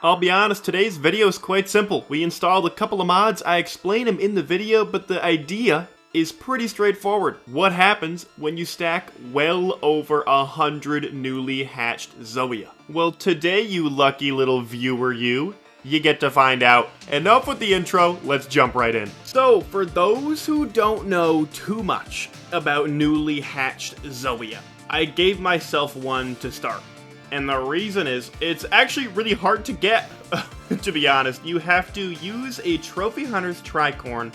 I'll be honest, today's video is quite simple. We installed a couple of mods, I explain them in the video, but the idea is pretty straightforward. What happens when you stack well over 100 newly hatched Zoea? Well, today, you lucky little viewer, you get to find out. Enough with the intro, let's jump right in. So, for those who don't know too much about newly hatched Zoea, I gave myself one to start. And the reason is, it's actually really hard to get, to be honest. You have to use a Trophy Hunter's Tricorn.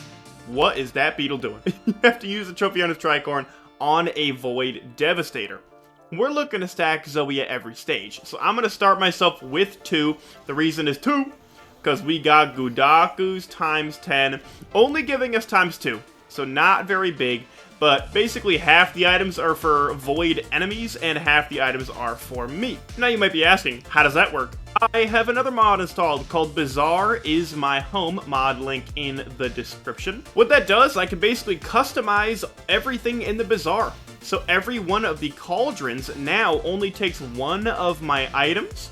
What is that beetle doing? You have to use a Trophy Hunter's Tricorn on a Void Devastator. We're looking to stack Zoea every stage, so I'm going to start myself with 2. The reason is 2, because we got Gudaku's times 10, only giving us times 2, so not very big. But basically half the items are for Void enemies and half the items are for me. Now you might be asking, how does that work? I have another mod installed called Bazaar is My Home, mod link in the description. What that does, I can basically customize everything in the Bazaar. So every one of the cauldrons now only takes one of my items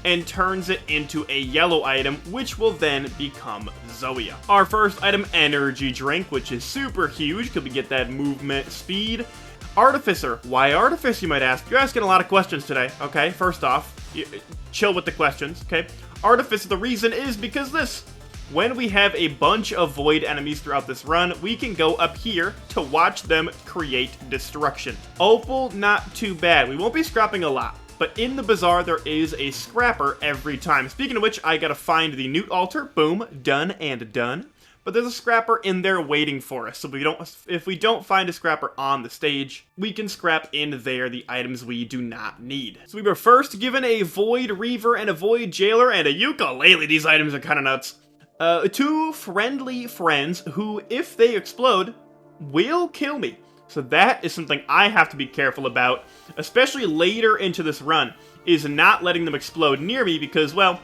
and turns it into a yellow item, which will then become Zoea. Our first item, energy drink, which is super huge because we get that movement speed. Artificer. Why Artificer, you might ask? You're asking a lot of questions today, okay? First off, chill with the questions, okay? Artificer, the reason is because this. When we have a bunch of Void enemies throughout this run, we can go up here to watch them create destruction. Opal, not too bad. We won't be scrapping a lot. But in the Bazaar, there is a scrapper every time. Speaking of which, I gotta find the Newt altar. Boom, done and done. But there's a scrapper in there waiting for us. So if we don't find a scrapper on the stage, we can scrap in there the items we do not need. So we were first given a Void Reaver and a Void Jailer and a ukulele. These items are kind of nuts. 2 friendly friends who, if they explode, will kill me. So that is something I have to be careful about, especially later into this run, is not letting them explode near me because, well,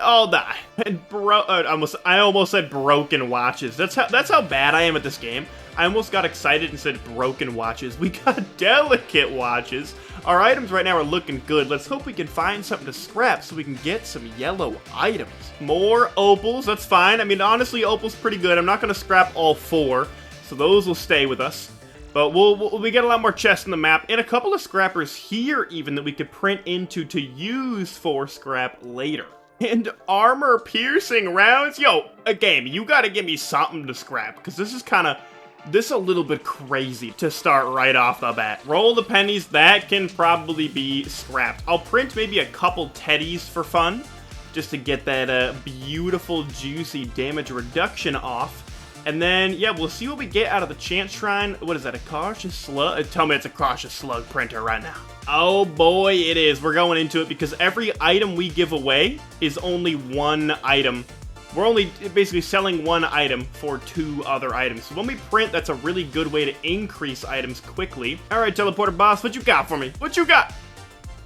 I'll die. And I almost said broken watches. That's how bad I am at this game. I almost got excited and said broken watches. We got delicate watches. Our items right now are looking good. Let's hope we can find something to scrap so we can get some yellow items. More opals, that's fine. I mean, honestly, opals pretty good. I'm not going to scrap all 4, so those will stay with us. But we get a lot more chests in the map, and a couple of scrappers here even that we could print into to use for scrap later. And armor-piercing rounds? Yo, a game, you gotta give me something to scrap, because this is a little bit crazy to start right off the bat. Roll the pennies, that can probably be scrapped. I'll print maybe a couple teddies for fun, just to get that beautiful, juicy damage reduction off. And then, yeah, we'll see what we get out of the Chance Shrine. What is that, a cautious slug? Tell me it's a cautious slug printer right now. Oh boy, it is. We're going into it because every item we give away is only one item. We're only basically selling one item for 2 other items. So when we print, that's a really good way to increase items quickly. All right, Teleporter Boss, what you got for me? What you got?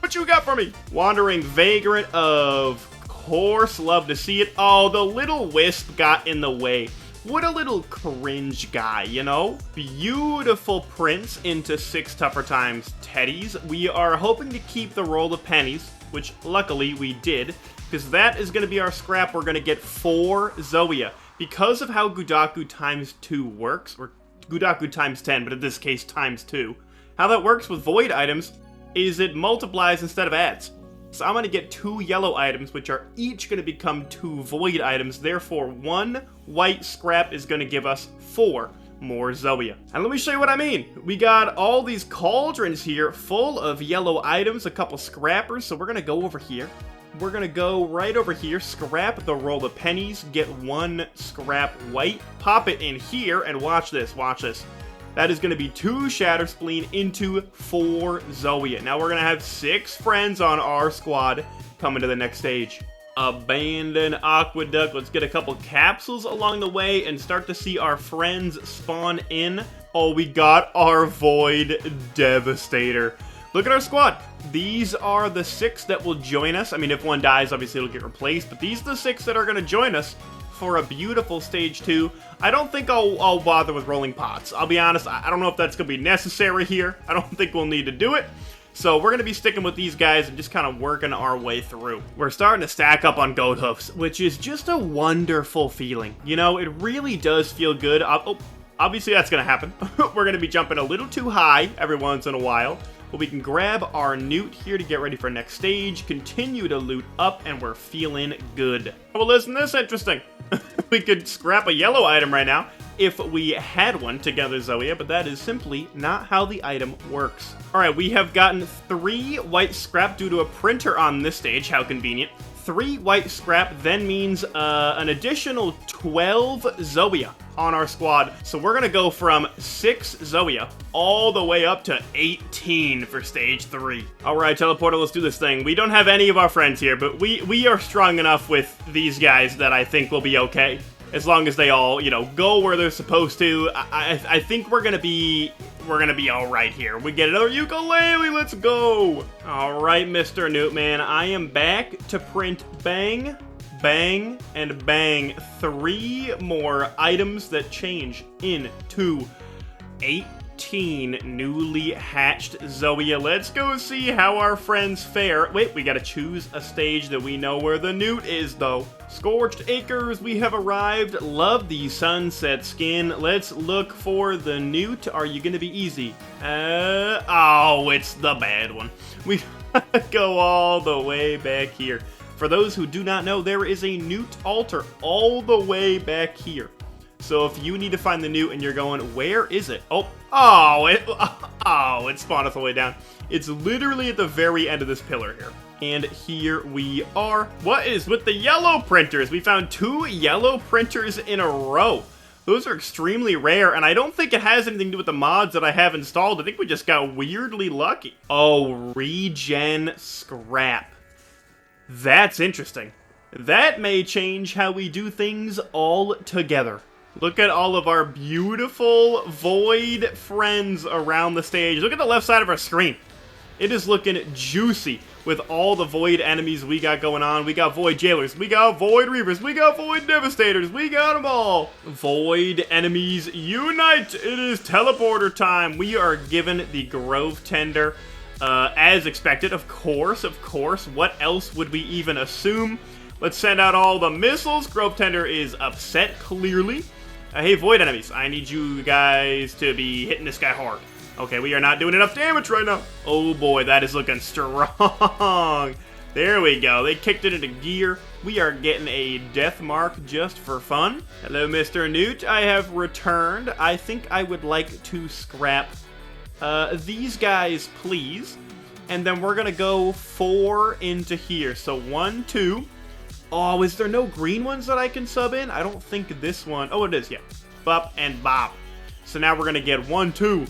What you got for me? Wandering Vagrant, of course, love to see it. Oh, the little wisp got in the way. What a little cringe guy, you know? Beautiful prints into 6 Tougher Times teddies. We are hoping to keep the roll of pennies, which luckily we did, because that is going to be our scrap. We're going to get 4 Zoea. Because of how Gudaku times 2 works, or Gudaku times 10, but in this case times 2, how that works with Void items is it multiplies instead of adds. So I'm going to get 2 yellow items, which are each going to become 2 Void items. Therefore, 1 white scrap is going to give us 4 more Zoea. And let me show you what I mean. We got all these cauldrons here full of yellow items, a couple scrappers. So we're going to go over here. We're going to go right over here, scrap the roll of pennies, get 1 scrap white, pop it in here, and watch this, watch this. That is going to be 2 Shatter Spleen into 4 Zoea. Now we're going to have 6 friends on our squad coming to the next stage. Abandoned Aqueduct. Let's get a couple capsules along the way and start to see our friends spawn in. Oh, we got our Void Devastator. Look at our squad. These are the 6 that will join us. I mean, if one dies, obviously it'll get replaced, but these are the 6 that are going to join us for a beautiful stage 2. I don't think I'll bother with rolling pots. I'll be honest, I don't know if that's going to be necessary here. I don't think we'll need to do it. So we're going to be sticking with these guys and just kind of working our way through. We're starting to stack up on goat hoofs, which is just a wonderful feeling. You know, it really does feel good. Oh, obviously that's going to happen. We're going to be jumping a little too high every once in a while. But we can grab our newt here to get ready for next stage, continue to loot up, and we're feeling good. Well, isn't this interesting? We could scrap a yellow item right now if we had one together, Zoea, but that is simply not how the item works. All right, we have gotten 3 white scrap due to a printer on this stage. How convenient. 3 white scrap then means an additional 12 Zoea on our squad. So we're gonna go from 6 Zoea all the way up to 18 for stage 3. All right, teleporter, let's do this thing. We don't have any of our friends here, but we are strong enough with these guys that I think we'll be okay. As long as they all, you know, go where they're supposed to. I think we're gonna be all right here. We get another ukulele, let's go. All right, Mr. Newtman, I am back to print bang, bang, and bang. 3 more items that change into 18 newly hatched Zoea. Let's go see how our friends fare. Wait, we gotta choose a stage that we know where the newt is, though. Scorched Acres, we have arrived. Love the sunset skin. Let's look for the newt. Are you gonna be easy? Oh, it's the bad one. We go all the way back here. For those who do not know, there is a newt altar all the way back here. So if you need to find the newt and you're going, where is it? It spawned all the way down. It's literally at the very end of this pillar here. And here we are. What is with the yellow printers? We found 2 yellow printers in a row. Those are extremely rare, and I don't think it has anything to do with the mods that I have installed. I think we just got weirdly lucky. Oh, regen scrap. That's interesting. That may change how we do things altogether. Look at all of our beautiful void friends around the stage. Look at the left side of our screen. It is looking juicy with all the void enemies we got going on. We got void jailers, we got void reavers, we got void devastators, we got them all. Void enemies unite! It is teleporter time. We are given the Grove Tender as expected, of course. What else would we even assume? Let's send out all the missiles. Grove Tender is upset, clearly. Hey, void enemies, I need you guys to be hitting this guy hard. Okay, we are not doing enough damage right now. Oh boy, that is looking strong. There we go. They kicked it into gear. We are getting a death mark just for fun. Hello, Mr. Newt. I have returned. I think I would like to scrap these guys, please. And then we're going to go 4 into here. So 1, 2. Oh, is there no green ones that I can sub in? I don't think this one. Oh, it is, yeah. Bop and bop. So now we're going to get 1, 2,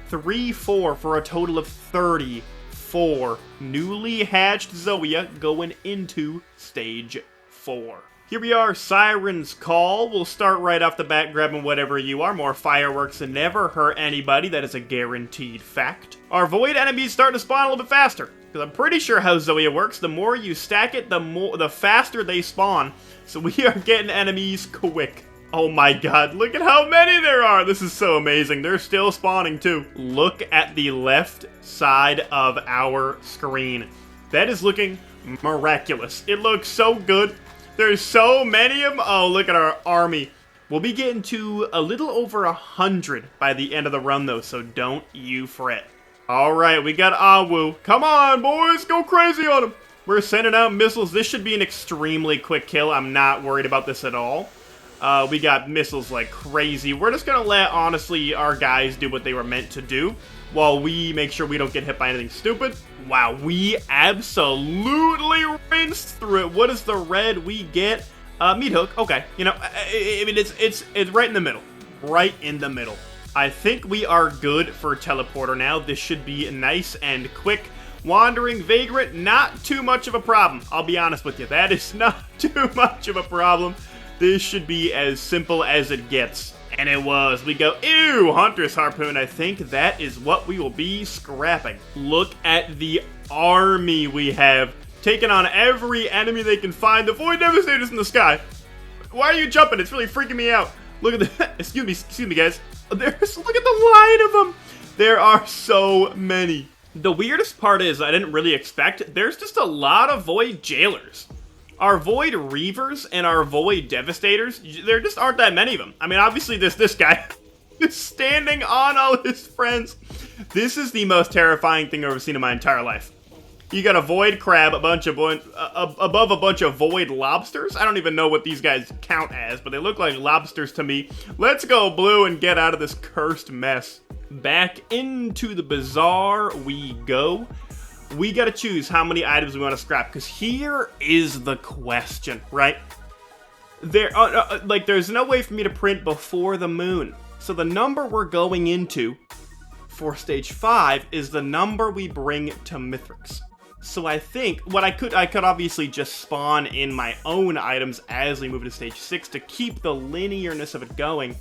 3, 4 for a total of 34 newly hatched Zoea going into stage 4. Here we are, Siren's Call. We'll start right off the bat grabbing whatever you are. More fireworks and never hurt anybody. That is a guaranteed fact. Our void enemies start to spawn a little bit faster, because I'm pretty sure how Zoea works. The more you stack it, the faster they spawn. So we are getting enemies quick. Oh my god, look at how many there are! This is so amazing. They're still spawning too. Look at the left side of our screen. That is looking miraculous. It looks so good. There's so many of them. Oh, look at our army. We'll be getting to a little over 100 by the end of the run though, so don't you fret. Alright, we got Awu. Come on, boys, go crazy on them. We're sending out missiles. This should be an extremely quick kill. I'm not worried about this at all. We got missiles like crazy. We're just gonna let, honestly, our guys do what they were meant to do while we make sure we don't get hit by anything stupid. Wow, we absolutely rinsed through it. What is the red we get? Meat hook. Okay, you know, I mean, it's right in the middle. Right in the middle. I think we are good for teleporter now. This should be nice and quick. Wandering Vagrant, not too much of a problem. I'll be honest with you. That is not too much of a problem. This should be as simple as it gets. And it was. We go, ew, Hunter's Harpoon. I think that is what we will be scrapping. Look at the army we have. Taking on every enemy they can find. The Void Devastators in the sky. Why are you jumping? It's really freaking me out. Look at the, excuse me guys. Look at the line of them. There are so many. The weirdest part is, I didn't really expect, there's just a lot of Void Jailers. Our Void Reavers and our Void Devastators, there just aren't that many of them. I mean, obviously this guy is standing on all his friends. This is the most terrifying thing I've ever seen in my entire life. You got a Void Crab, above a bunch of Void Lobsters. I don't even know what these guys count as, but they look like lobsters to me. Let's go blue and get out of this cursed mess. Back into the bazaar we go. We gotta choose how many items we want to scrap, because here is the question, right? There's no way for me to print before the moon. So the number we're going into for stage 5 is the number we bring to Mithrix. So I think what I could obviously just spawn in my own items as we move to stage 6 to keep the linearness of it going.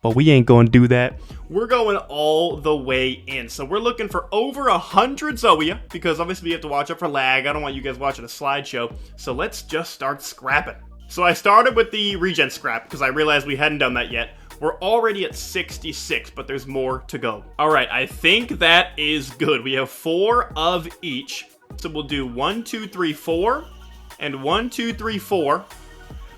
But we ain't gonna do that. We're going all the way in. So we're looking for over 100 Zoea, because obviously we have to watch out for lag. I don't want you guys watching a slideshow. So let's just start scrapping. So I started with the regen scrap, because I realized we hadn't done that yet. We're already at 66, but there's more to go. All right, I think that is good. We have 4 of each. So we'll do 1, 2, 3, 4, and 1, 2, 3, 4.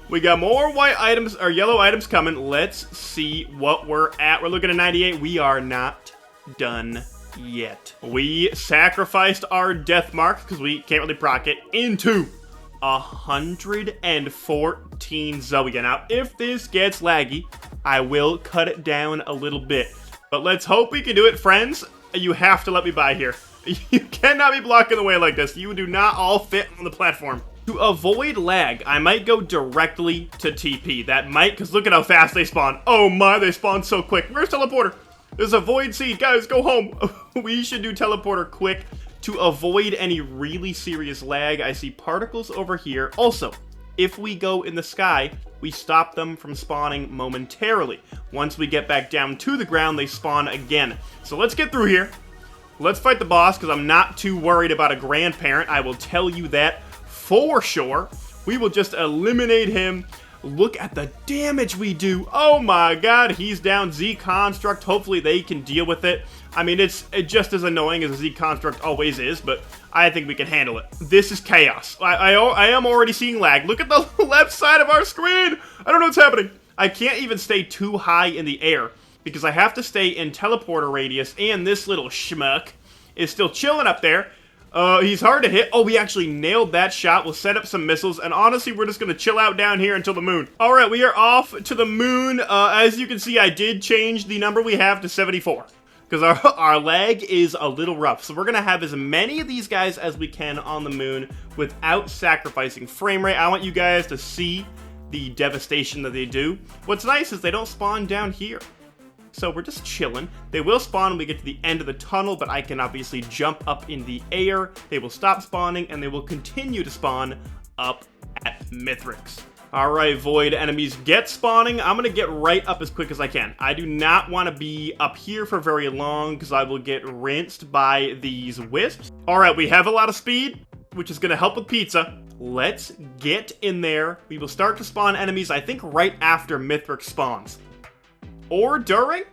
We got more white items, or yellow items coming. Let's see what we're at. We're looking at 98. We are not done yet. We sacrificed our death mark, because we can't really proc it, into 114 Zoea. Now, if this gets laggy, I will cut it down a little bit. But let's hope we can do it, friends. You have to let me by here. You cannot be blocking the way like this. You do not all fit on the platform. To avoid lag, I might go directly to TP. That might, because look at how fast they spawn. Oh my, they spawn so quick. Where's teleporter? There's a void seed. Guys, go home. We should do teleporter quick to avoid any really serious lag. I see particles over here. Also, if we go in the sky, we stop them from spawning momentarily. Once we get back down to the ground, they spawn again. So let's get through here. Let's fight the boss, because I'm not too worried about a grandparent. I will tell you that for sure. We will just eliminate him. Look at the damage we do. Oh my god, he's down. Z Construct. Hopefully they can deal with it. I mean, it's just as annoying as a Z Construct always is, but I think we can handle it. This is chaos. I am already seeing lag. Look at the left side of our screen. I don't know what's happening. I can't even stay too high in the air, because I have to stay in teleporter radius, and this little schmuck is still chilling up there. He's hard to hit. Oh, we actually nailed that shot. We'll set up some missiles, and honestly, we're just gonna chill out down here until the moon. All right, we are off to the moon. As you can see, I did change the number we have to 74, because our lag is a little rough. So we're gonna have as many of these guys as we can on the moon without sacrificing frame rate. I want you guys to see the devastation that they do. What's nice is they don't spawn down here. So we're just chilling. They will spawn when we get to the end of the tunnel, but I can obviously jump up in the air. They will stop spawning, and they will continue to spawn up at Mithrix. Alright, Void enemies, get spawning. I'm gonna get right up as quick as I can. I do not want to be up here for very long, because I will get rinsed by these wisps. Alright, we have a lot of speed, which is gonna help with pizza. Let's get in there. We will start to spawn enemies, I think, right after Mithrix spawns. Or during?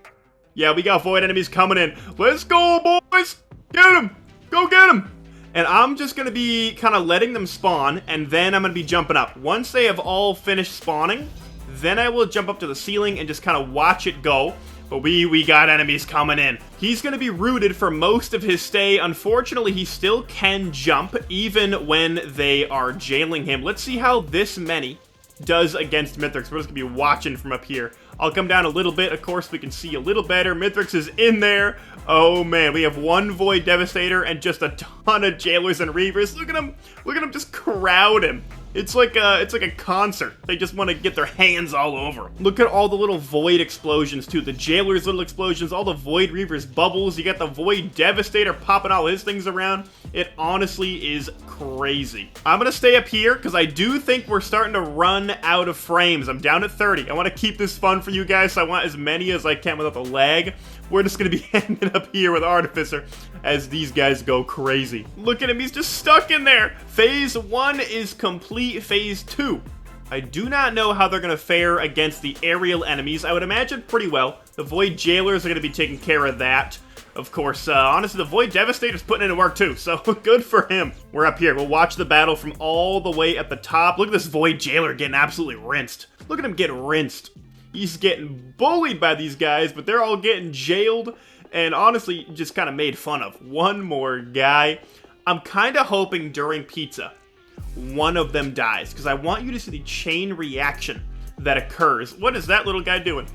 Yeah, we got void enemies coming in. Let's go, boys! Get them! Go get them! And I'm just going to be kind of letting them spawn, and then I'm going to be jumping up. Once they have all finished spawning, then I will jump up to the ceiling and just kind of watch it go. But we got enemies coming in. He's going to be rooted for most of his stay. Unfortunately, he still can jump, even when they are jailing him. Let's see how this many does against Mithrix. We're just going to be watching from up here. I'll come down a little bit. Of course, we can see a little better. Mithrix is in there. Oh, man. We have one Void Devastator and just a ton of Jailers and Reavers. Look at him. Look at him just crowd him. It's like a concert. They just want to get their hands all over. Look at all the little Void explosions, too. The Jailer's little explosions, all the Void Reaver's bubbles. You got the Void Devastator popping all his things around. It honestly is crazy. I'm going to stay up here because I do think we're starting to run out of frames. I'm down at 30. I want to keep this fun for you guys, so I want as many as I can without the lag. We're just going to be hanging up here with Artificer as these guys go crazy. Look at him. He's just stuck in there. Phase 1 is complete. Phase 2. I do not know how they're going to fare against the aerial enemies. I would imagine pretty well. The Void Jailers are going to be taking care of that. Of course, honestly, the Void Devastator's putting in work too, so good for him. We're up here. We'll watch the battle from all the way at the top. Look at this Void Jailer getting absolutely rinsed. Look at him get rinsed. He's getting bullied by these guys, but they're all getting jailed and honestly just kind of made fun of. One more guy. I'm kind of hoping during pizza, one of them dies, because I want you to see the chain reaction that occurs. What is that little guy doing?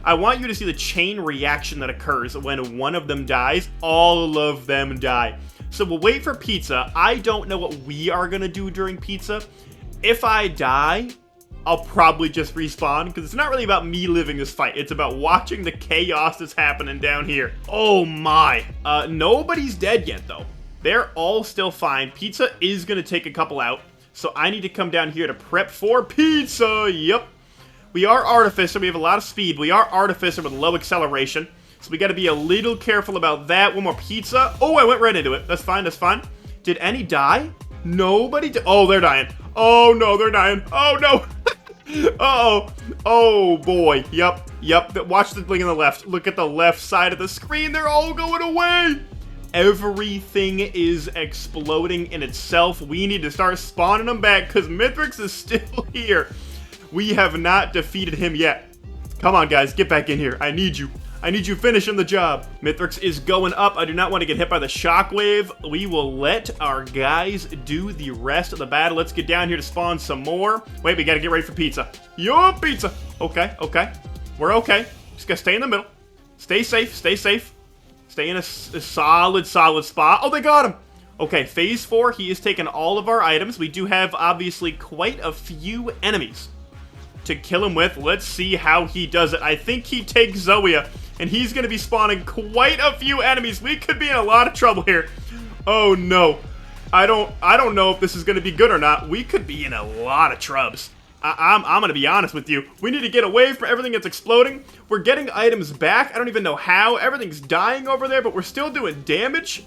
I want you to see the chain reaction that occurs when one of them dies. All of them die. So we'll wait for pizza. I don't know what we are going to do during pizza. If I die, I'll probably just respawn, because it's not really about me living this fight. It's about watching the chaos that's happening down here. Oh my. Nobody's dead yet, though. They're all still fine. Pizza is going to take a couple out, so I need to come down here to prep for pizza. Yep. We are Artificer. We have a lot of speed. We are Artificer with low acceleration, so we got to be a little careful about that. One more pizza. Oh, I went right into it. That's fine. That's fine. Did any die? Nobody. Oh, they're dying. Oh, no, they're dying. Oh, no. Uh-oh. Oh, boy. Yep. Yep. Watch the link on the left. Look at the left side of the screen. They're all going away. Everything is exploding in itself. We need to start spawning them back, because Mithrix is still here. We have not defeated him yet. Come on, guys. Get back in here. I need you. I need you finishing the job. Mithrix is going up. I do not want to get hit by the shockwave. We will let our guys do the rest of the battle. Let's get down here to spawn some more. Wait, we got to get ready for pizza. Yo, pizza. Okay, okay. We're okay. Just got to stay in the middle. Stay safe. Stay safe. Stay in a solid spot. Oh, they got him. Okay, phase 4. He has taken all of our items. We do have, obviously, quite a few enemies to kill him with. Let's see how he does it. I think he takes Zoea, and he's going to be spawning quite a few enemies. We could be in a lot of trouble here. Oh, no. I don't know if this is going to be good or not. We could be in a lot of trubs. I'm going to be honest with you. We need to get away from everything that's exploding. We're getting items back. I don't even know how. Everything's dying over there, but we're still doing damage.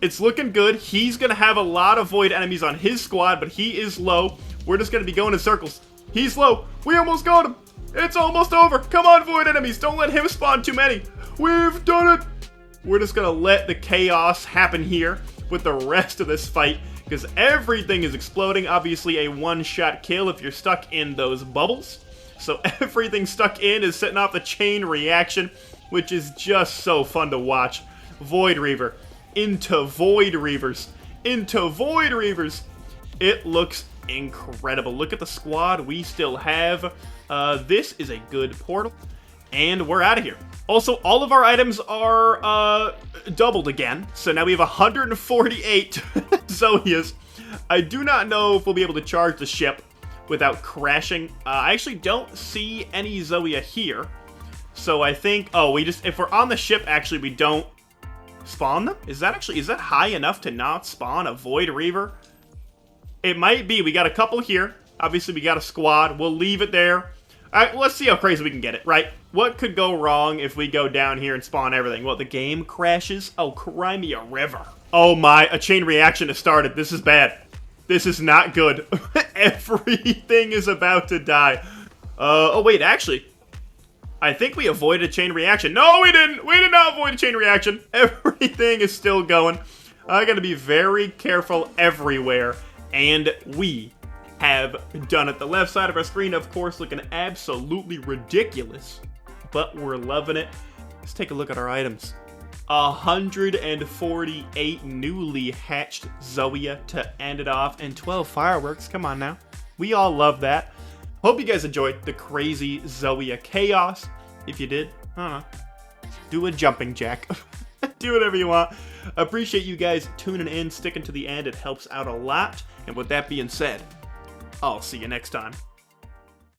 It's looking good. He's going to have a lot of void enemies on his squad, but he is low. We're just going to be going in circles. He's low. We almost got him. It's almost over. Come on, void enemies. Don't let him spawn too many. We've done it. We're just going to let the chaos happen here with the rest of this fight, because everything is exploding. Obviously, a one-shot kill if you're stuck in those bubbles. So everything stuck in is setting off the chain reaction, which is just so fun to watch. Void Reaver into Void Reavers into Void Reavers. It looks incredible. Look at the squad we still have. This is a good portal, and we're out of here. Also, all of our items are doubled again, so now we have 148 Zoeas. I do not know if we'll be able to charge the ship without crashing. I actually don't see any Zoea here, so I think, oh, if we're on the ship, actually, we don't spawn them? Is that high enough to not spawn a Void Reaver? It might be. We got a couple here. Obviously, we got a squad. We'll leave it there. All right, let's see how crazy we can get it, right? What could go wrong if we go down here and spawn everything? Well, the game crashes? Oh, cry me a river. Oh my, a chain reaction has started. This is bad. This is not good. Everything is about to die. Oh wait, actually, I think we avoided a chain reaction. No, we didn't. We did not avoid a chain reaction. Everything is still going. I gotta be very careful everywhere. And we have done it. The left side of our screen, of course, looking absolutely ridiculous, but we're loving it. Let's take a look at our items. 148 newly hatched Zoea to end it off, and 12 fireworks. Come on now. We all love that. Hope you guys enjoyed the crazy Zoea chaos. If you did, I don't know, do a jumping jack. Do whatever you want. Appreciate you guys tuning in, sticking to the end. It helps out a lot. And with that being said, I'll see you next time.